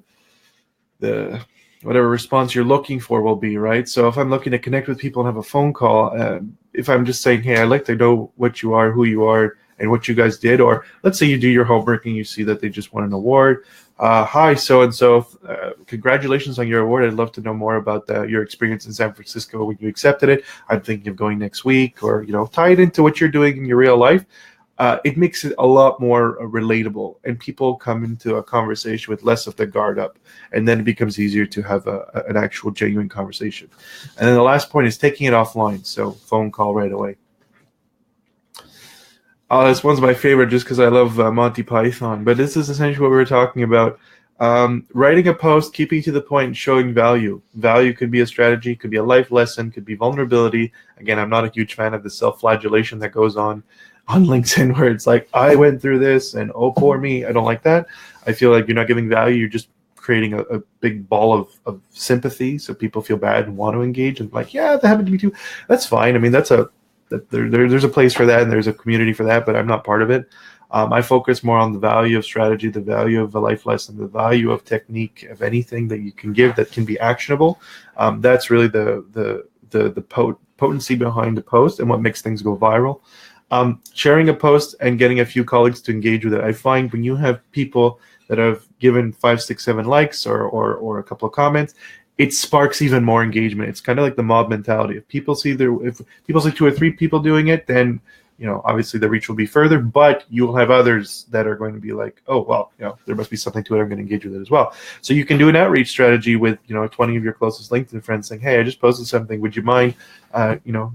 whatever response you're looking for will be, right? So if I'm looking to connect with people and have a phone call, if I'm just saying, hey, I'd like to know what you are, who you are, and what you guys did, or let's say you do your homework and you see that they just won an award. Hi, so-and-so, congratulations on your award. I'd love to know more about your experience in San Francisco when you accepted it. I'm thinking of going next week, or, tie it into what you're doing in your real life. It makes it a lot more relatable, and people come into a conversation with less of the guard up, and then it becomes easier to have an actual genuine conversation. And then the last point is taking it offline, so phone call right away. This one's my favorite just because I love Monty Python, but this is essentially what we were talking about. Writing a post, keeping to the point, and showing value. Value could be a strategy, could be a life lesson, could be vulnerability. Again, I'm not a huge fan of the self-flagellation that goes on LinkedIn, where it's like, I went through this and oh, poor me. I don't like that. I feel like you're not giving value. You're just creating a big ball of sympathy, so people feel bad and want to engage, and like, yeah, that happened to me too. That's fine. I mean, there's a place for that, and there's a community for that, but I'm not part of it. I focus more on the value of strategy, the value of a life lesson, the value of technique, of anything that you can give that can be actionable. That's really the potency behind the post and what makes things go viral. Sharing a post and getting a few colleagues to engage with it. I find when you have people that have given 5, 6, 7 likes or a couple of comments, it sparks even more engagement. It's kind of like the mob mentality. If people see 2 or 3 people doing it, then obviously the reach will be further, but you'll have others that are going to be like, oh, well, there must be something to it. I'm going to engage with it as well. So you can do an outreach strategy with 20 of your closest LinkedIn friends saying, hey, I just posted something. Would you mind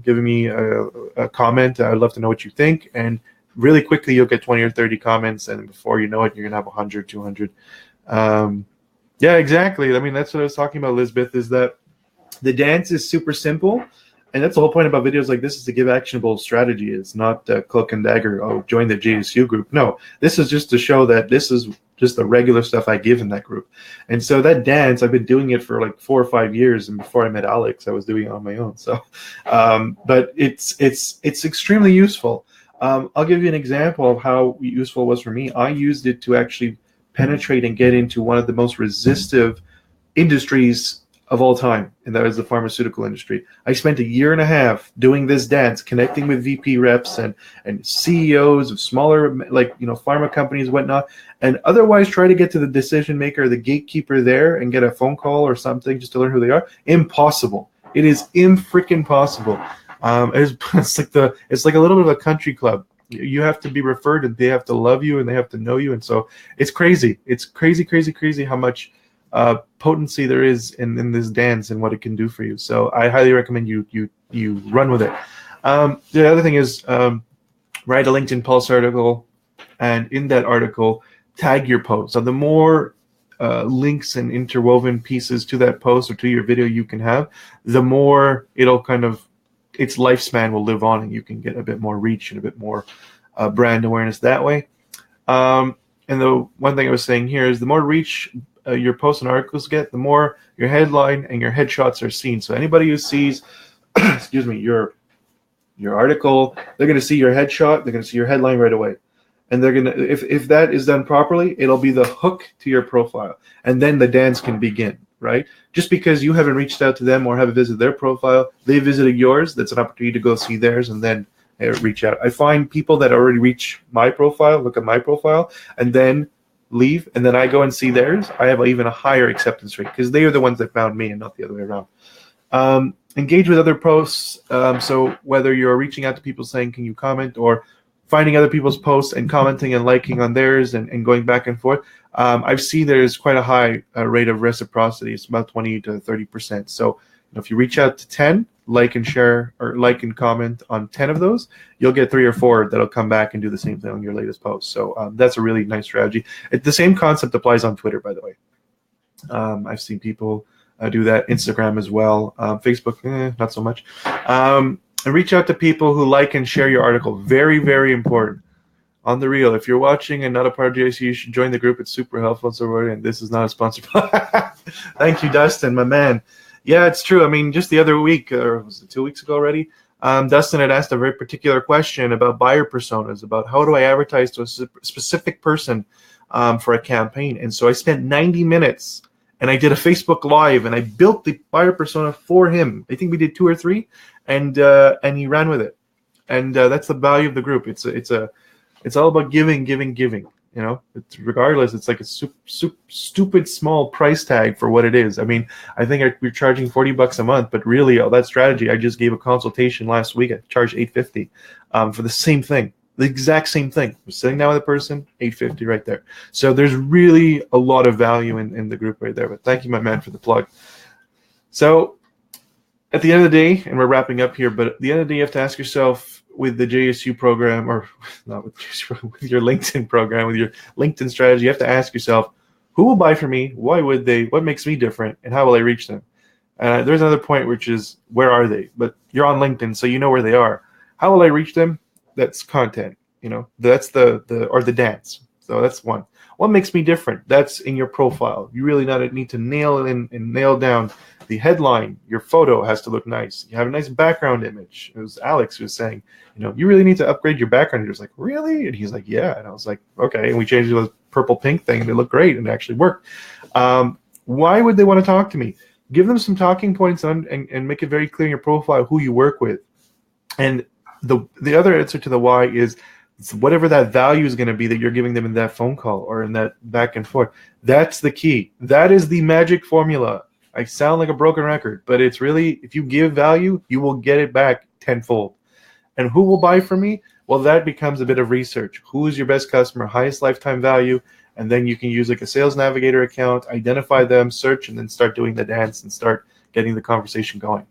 giving me a comment? I'd love to know what you think. And really quickly you'll get 20 or 30 comments, and before you know it, you're going to have 100, 200. Yeah, exactly. I mean, that's what I was talking about, Elizabeth, is that the dance is super simple. And that's the whole point about videos like this, is to give actionable strategy. It's not cloak and dagger, oh, join the JSU group. No, this is just to show that this is just the regular stuff I give in that group. And so that dance, I've been doing it for like 4 or 5 years. And before I met Alex, I was doing it on my own. So, but it's extremely useful. I'll give you an example of how useful it was for me. I used it to actually penetrate and get into one of the most resistive industries of all time, and that is the pharmaceutical industry. I spent 1.5 years doing this dance, connecting with VP reps and CEOs of smaller, pharma companies, whatnot, and otherwise try to get to the decision maker, the gatekeeper there, and get a phone call or something just to learn who they are. Impossible. It is freaking possible. It's like a little bit of a country club. You have to be referred, and they have to love you, and they have to know you, and so it's crazy. It's crazy how much potency there is in this dance and what it can do for you. So I highly recommend you run with it. The other thing is write a LinkedIn Pulse article, and in that article tag your post. So the more links and interwoven pieces to that post or to your video you can have, the more it'll its lifespan will live on, and you can get a bit more reach and a bit more brand awareness that way. And the one thing I was saying here is the more reach your posts and articles get, the more your headline and your headshots are seen. So anybody who sees, excuse me, your article, they're going to see your headshot, they're going to see your headline right away. And they're going to, if that is done properly, it'll be the hook to your profile. And then the dance can begin, right? Just because you haven't reached out to them or haven't visited their profile, they visited yours, that's an opportunity to go see theirs and then reach out. I find people that already reach my profile, look at my profile, and then leave, and then I go and see theirs, I have even a higher acceptance rate because they are the ones that found me and not the other way around. Engage with other posts. So whether you're reaching out to people saying, can you comment, or finding other people's posts and commenting and liking on theirs and going back and forth, I've seen there's quite a high rate of reciprocity. It's about 20 to 30%. So if you reach out to 10, like and share or like and comment on 10 of those, you'll get 3 or 4 that'll come back and do the same thing on your latest post. So that's a really nice strategy. The same concept applies on Twitter, by the way. I've seen people do that. Instagram as well. Facebook, not so much. And reach out to people who like and share your article. Very, very important. On the real, if you're watching and not a part of JSU, you should join the group. It's super helpful. And this is not a sponsor. Thank you, Dustin, my man. Yeah, it's true. I mean, just the other week, or was it 2 weeks ago already? Dustin had asked a very particular question about buyer personas, about how do I advertise to a specific person for a campaign. And so I spent 90 minutes and I did a Facebook Live and I built the buyer persona for him. I think we did 2 or 3, and he ran with it. And that's the value of the group. It's all about giving. You know, regardless, it's like a stupid small price tag for what it is. I mean, I think we're charging $40 a month, but really, that strategy, I just gave a consultation last week. I charged $850 for the same thing, the exact same thing. I'm sitting down with a person, $850 right there. So there's really a lot of value in the group right there. But thank you, my man, for the plug. So at the end of the day, and we're wrapping up here, but at the end of the day, you have to ask yourself, with the JSU program, or not with JSU, with your LinkedIn program, with your LinkedIn strategy, you have to ask yourself, who will buy from me? Why would they? What makes me different? And how will I reach them? There's another point, which is, where are they? But you're on LinkedIn, so you know where they are. How will I reach them? That's content. You know, that's the dance. So that's one. What makes me different? That's in your profile. You really need to nail in and nail down the headline. Your photo has to look nice. You have a nice background image. It was Alex who was saying, you know, you really need to upgrade your background. He was like, really? And he's like, yeah. And I was like, okay. And we changed it to a purple pink thing, and it looked great, and it actually worked. Why would they want to talk to me? Give them some talking points and make it very clear in your profile who you work with. And the other answer to the why is, whatever that value is going to be that you're giving them in that phone call or in that back and forth. That's the key. That is the magic formula. I sound like a broken record, but it's really, if you give value, you will get it back tenfold. And who will buy from me? Well, that becomes a bit of research. Who is your best customer, highest lifetime value? And then you can use like a Sales Navigator account, identify them, search, and then start doing the dance and start getting the conversation going.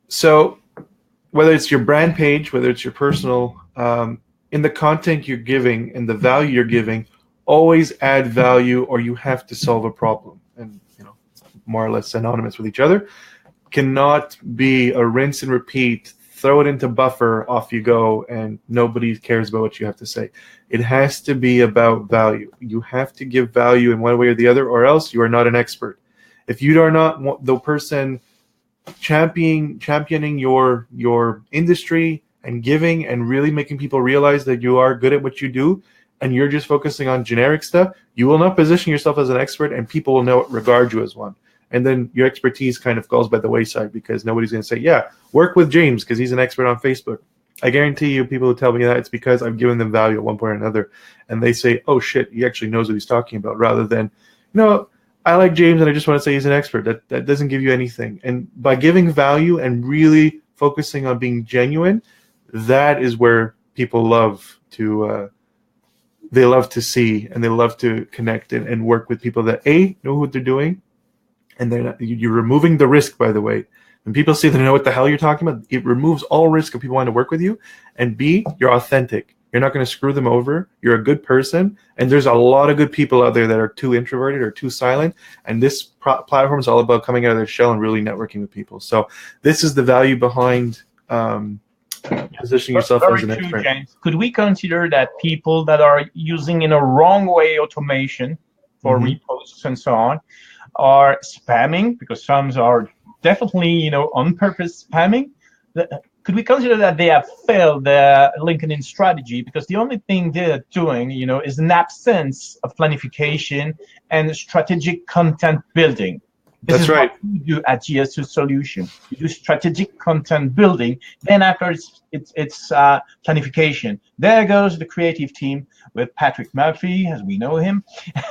So whether it's your brand page, whether it's your personal, in the content you're giving and the value you're giving, always add value, or you have to solve a problem. And, you know, more or less synonymous with each other. Cannot be a rinse and repeat, throw it into buffer, off you go, and nobody cares about what you have to say. It has to be about value. You have to give value in one way or the other, or else you are not an expert. If you are not the person championing your industry and giving and really making people realize that you are good at what you do, and you're just focusing on generic stuff, you will not position yourself as an expert, and people will regard you as one. And then your expertise kind of goes by the wayside, because nobody's going to say, yeah, work with James because he's an expert on Facebook. I guarantee you, people who tell me that, it's because I've given them value at one point or another, and they say, oh shit, he actually knows what he's talking about, rather than, you know, I like James and I just want to say he's an expert. That doesn't give you anything. And by giving value and really focusing on being genuine, that is where people love to they love to see, and they love to connect and work with people that know what they're doing, and then you're removing the risk. By the way, when people say they know what the hell you're talking about, it removes all risk of people wanting to work with you. And B, you're authentic. You're not going to screw them over. You're a good person. And there's a lot of good people out there that are too introverted or too silent. And this platform is all about coming out of their shell and really networking with people. So this is the value behind positioning yourself as an expert. James. Could we consider that people that are using in a wrong way automation for reposts and so on are spamming? Because some are definitely, you know, on purpose spamming. Could we consider that they have failed their LinkedIn strategy, because the only thing they're doing, you know, is an absence of planification and strategic content building? This is right. What we do at JSU Solution. We do strategic content building. Then after it's planification. There goes the creative team with Patrick Murphy, as we know him,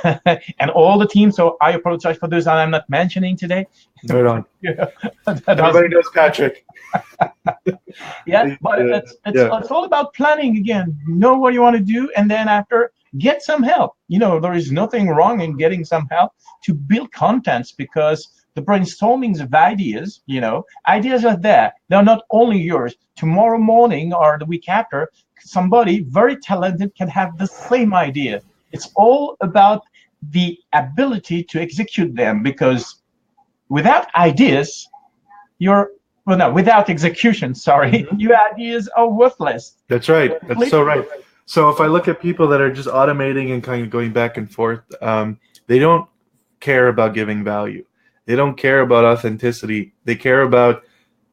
and all the team. So I apologize for those that I'm not mentioning today. Right on. Yeah. Everybody knows Patrick. Yeah, but it's all about planning again. Know what you want to do, and then after, get some help. You know, there is nothing wrong in getting some help to build contents, because the brainstormings of ideas, you know, ideas are there. They're not only yours. Tomorrow morning or the week after, somebody very talented can have the same idea. It's all about the ability to execute them, because without ideas, you're well, no, without execution, sorry, your ideas are worthless. That's right. That's so right. So if I look at people that are just automating and kind of going back and forth, they don't care about giving value. They don't care about authenticity. They care about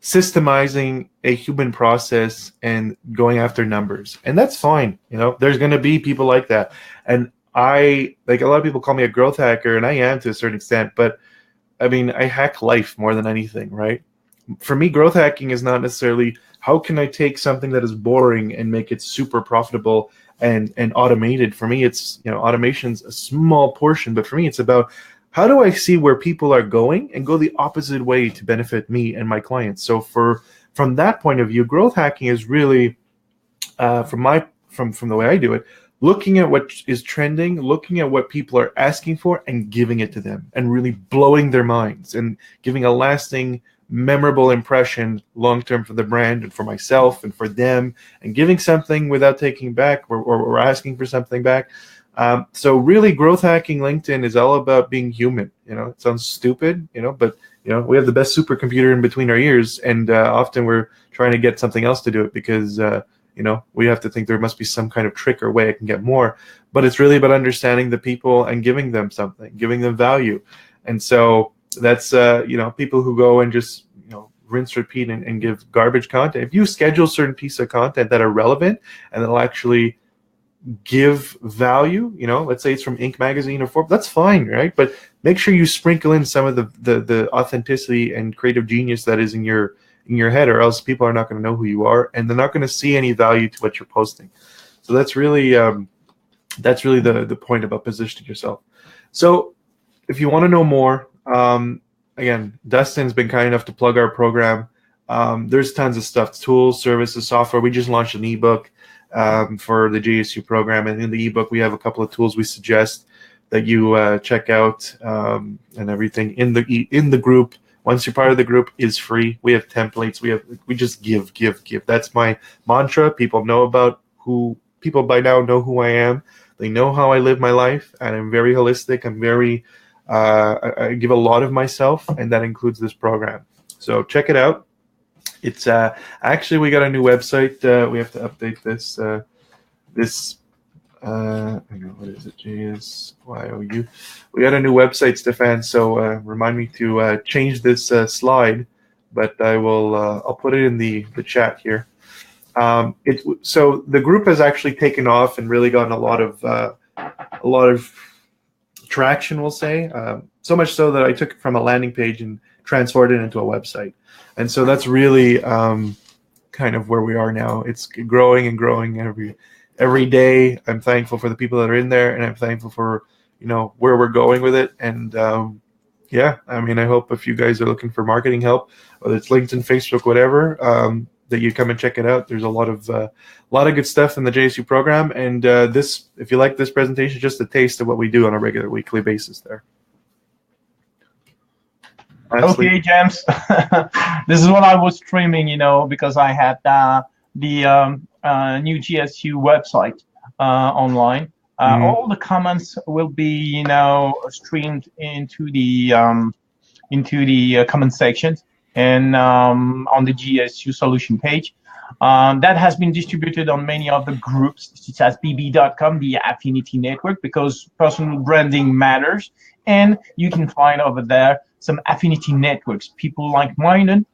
systemizing a human process and going after numbers. And that's fine. There's going to be people like that. And like a lot of people call me a growth hacker, and I am to a certain extent, but I mean, I hack life more than anything, right? For me, growth hacking is not necessarily how can I take something that is boring and make it super profitable and automated. For me, it's automation's a small portion, but for me, it's about how do I see where people are going and go the opposite way to benefit me and my clients. So from that point of view, growth hacking is really from the way I do it, looking at what is trending, looking at what people are asking for and giving it to them and really blowing their minds and giving a lasting, memorable impression long-term for the brand and for myself and for them, and giving something without taking back or asking for something back. So really growth hacking LinkedIn is all about being human. It sounds stupid, but we have the best supercomputer in between our ears, and often we're trying to get something else to do it because we have to think there must be some kind of trick or way I can get more. But it's really about understanding the people and giving them something, giving them value. And so that's, people who go and just, rinse, repeat, and give garbage content. If you schedule certain pieces of content that are relevant and that'll actually give value, let's say it's from Inc. magazine or Forbes, that's fine, right? But make sure you sprinkle in some of the authenticity and creative genius that is in your head, or else people are not going to know who you are, and they're not going to see any value to what you're posting. So that's really the point about positioning yourself. So if you want to know more, again, Dustin's been kind enough to plug our program. There's tons of stuff, tools, services, software. We just launched an ebook for the JSU program, and in the ebook we have a couple of tools we suggest that you check out, and everything in the group. Once you're part of the group, is free. We have templates. We just give. That's my mantra. People by now know who I am. They know how I live my life, and I'm very holistic. I'm very, I give a lot of myself, and that includes this program. So check it out. It's actually, we got a new website. We have to update this. I don't know, what is it? JSYOU. We got a new website, Stefan. So remind me to change this slide, but I'll put it in the chat here. So the group has actually taken off and really gotten a lot of traction, we'll say. So much so that I took it from a landing page and transferred it into a website. And so that's really kind of where we are now. It's growing and growing every day. I'm thankful for the people that are in there, and I'm thankful for where we're going with it. And I hope if you guys are looking for marketing help, whether it's LinkedIn, Facebook, whatever, that you come and check it out. There's a lot of good stuff in the JSU program, and if you like this presentation, just a taste of what we do on a regular weekly basis there. Honestly. Okay, James. This is what I was streaming, because I had the new JSU website online. All the comments will be, streamed into the comment section and on the JSU solution page. That has been distributed on many of the groups, such as bb.com, the affinity network, because personal branding matters. And you can find over there some affinity networks, people like-minded,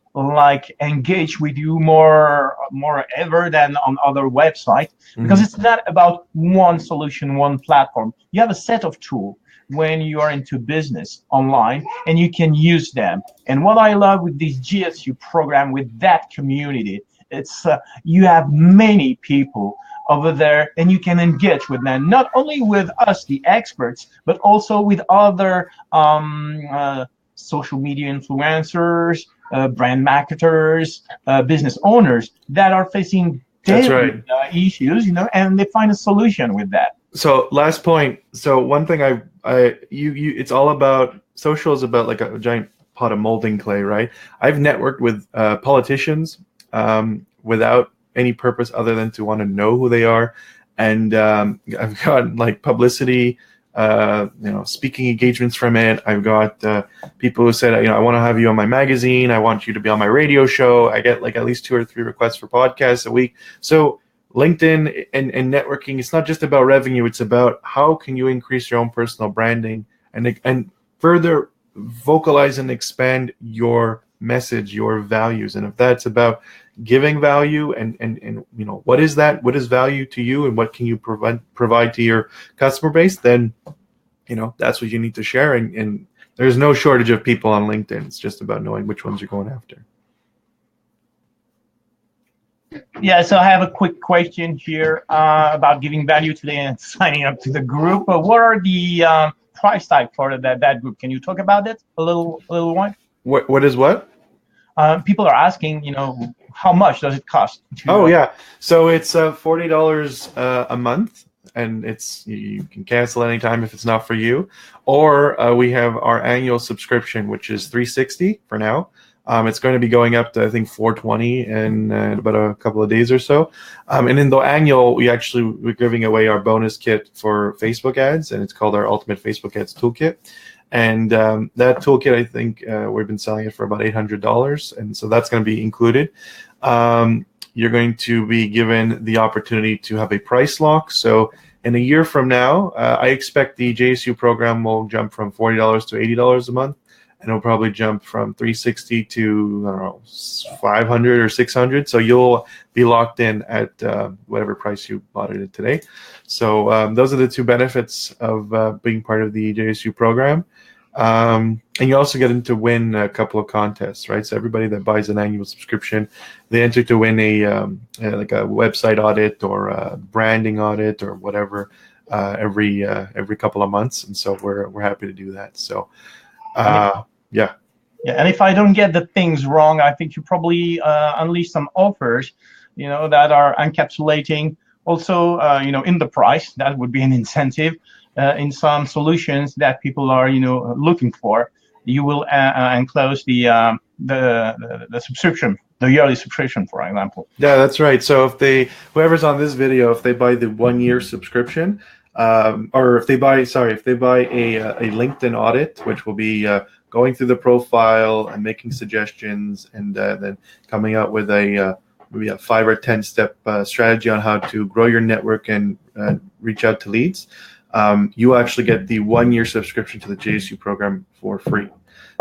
engage with you more ever than on other websites, because it's not about one solution, one platform. You have a set of tools when you are into business online, and you can use them. And what I love with this JSU program, with that community, it's you have many people over there, and you can engage with them, not only with us, the experts, but also with other social media influencers, brand marketers, business owners that are facing daily issues, and they find a solution with that. So last point. So one thing it's all about, social is about like a giant pot of molding clay, right? I've networked with politicians without any purpose other than to want to know who they are. And I've gotten like publicity speaking engagements from it. I've got people who said, I want to have you on my magazine. I want you to be on my radio show. I get like at least 2 or 3 requests for podcasts a week. So LinkedIn and networking, it's not just about revenue. It's about how can you increase your own personal branding and further vocalize and expand your message, your values. And if that's about giving value and what is that, what is value to you, and what can you provide to your customer base, then that's what you need to share. And there's no shortage of people on LinkedIn. It's just about knowing which ones you're going after. Yeah, so I have a quick question here about giving value today and signing up to the group. What are the price tag for that group? Can you talk about it a little one? What is what? People are asking, how much does it cost? Yeah, so it's $40 a month, and you can cancel anytime if it's not for you, or we have our annual subscription, which is $360 for now. It's going to be going up to I think $420 in about a couple of days or so. And in the annual, we're giving away our bonus kit for Facebook ads, and it's called our Ultimate Facebook Ads Toolkit. And that toolkit, I think we've been selling it for about $800, and so that's going to be included. You're going to be given the opportunity to have a price lock. So in a year from now, I expect the JSU program will jump from $40 to $80 a month, and it'll probably jump from $360 to, I don't know, $500 or $600. So you'll be locked in at whatever price you bought it at today. So those are the 2 benefits of being part of the JSU program. And you also get to win a couple of contests, right? So everybody that buys an annual subscription, they enter to win like a website audit or a branding audit or whatever every couple of months. And so we're happy to do that. So yeah. And if I don't get the things wrong, I think you probably unleash some offers, that are encapsulating also, in the price. That would be an incentive in some solutions that people are, looking for. You will enclose the subscription, the yearly subscription, for example. Yeah, that's right. So if whoever's on this video, if they buy the 1-year subscription, or if they buy a LinkedIn audit, which will be going through the profile and making suggestions, and then coming out with maybe a 5 or 10 step strategy on how to grow your network and reach out to leads, you actually get the 1-year subscription to the JSU program for free.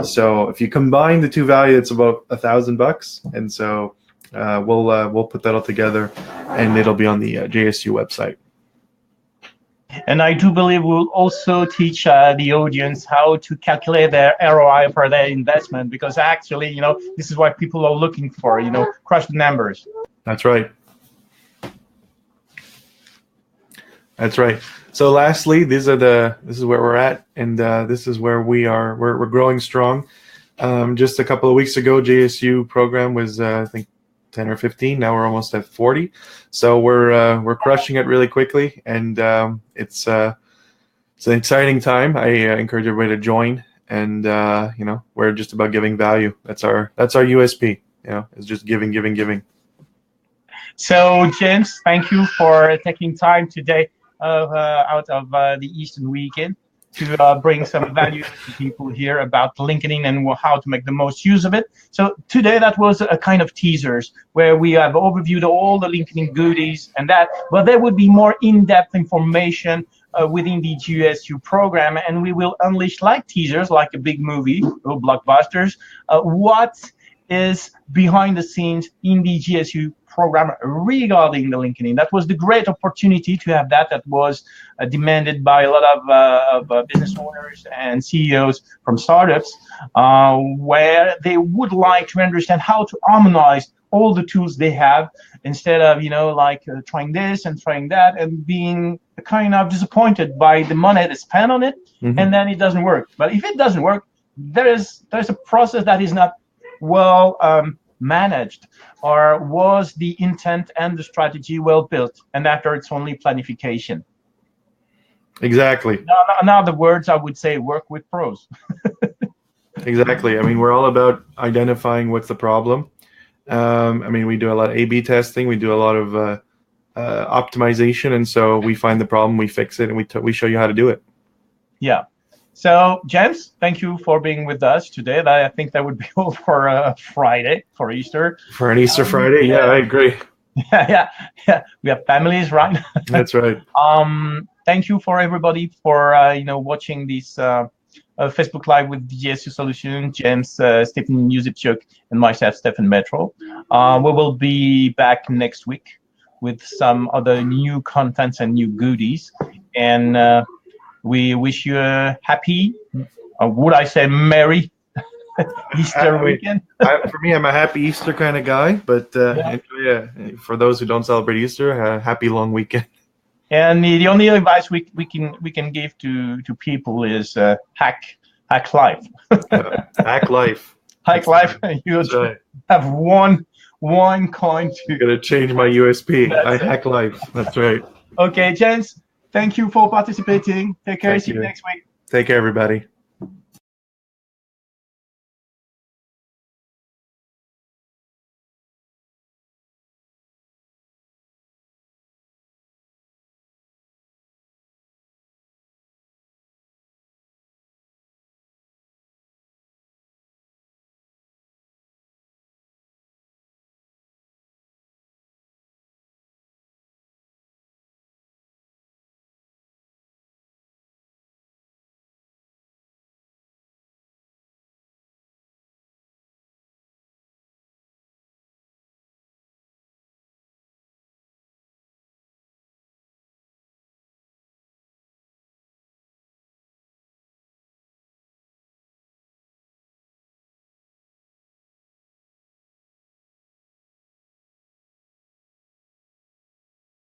So if you combine the 2 value, it's about $1,000, and so we'll put that all together, and it'll be on the JSU website. And I do believe we'll also teach the audience how to calculate their ROI for their investment, because actually, this is what people are looking for, crush the numbers. That's right. That's right. So lastly, this is where we're at, and this is where we're growing strong. Just a couple of weeks ago, JSU program was I think 10 or 15. Now we're almost at 40. So we're crushing it really quickly, and it's an exciting time. I encourage everybody to join, and we're just about giving value. That's our USP. It's just giving. So James, thank you for taking time today out of the Eastern weekend to bring some value to people here about LinkedIn and how to make the most use of it. So today that was a kind of teasers where we have overviewed all the LinkedIn goodies and that, but there would be more in-depth information within the JSU program, and we will unleash like teasers, like a big movie or blockbusters, what is behind the scenes in the JSU program regarding the LinkedIn. That was the great opportunity to have that was demanded by a lot of business owners and CEOs from startups, where they would like to understand how to harmonize all the tools they have instead of trying this and trying that and being kind of disappointed by the money they spend on it, and then it doesn't work. But if it doesn't work, there's a process that is not well managed, or was the intent and the strategy well built, and after it's only planification. Exactly. In other words, I would say work with pros. Exactly. I mean, we're all about identifying what's the problem. We do a lot of A/B testing. We do a lot of optimization, and so we find the problem, we fix it, and we show you how to do it. Yeah. So, James, thank you for being with us today. I think that would be all for Friday, for Easter. For an Easter Friday, yeah, I agree. Yeah, yeah. We have families, right? That's right. Thank you for everybody for watching this Facebook Live with JSU Solution, James, Stephen Yusipchuk, and myself, Stephen Metro. We will be back next week with some other new contents and new goodies. And we wish you a happy, would I say merry Easter I mean, weekend. for me, I'm a happy Easter kind of guy, but Yeah. for those who don't celebrate Easter, happy long weekend. And the only advice we can give to people is hack life. Hack life. Hack life. You That's right. have one coin to. Gotta change my USP. I That's it. hack life. That's right. Okay, James. Thank you for participating. Take care. Thank See you you. next week. Take care, everybody.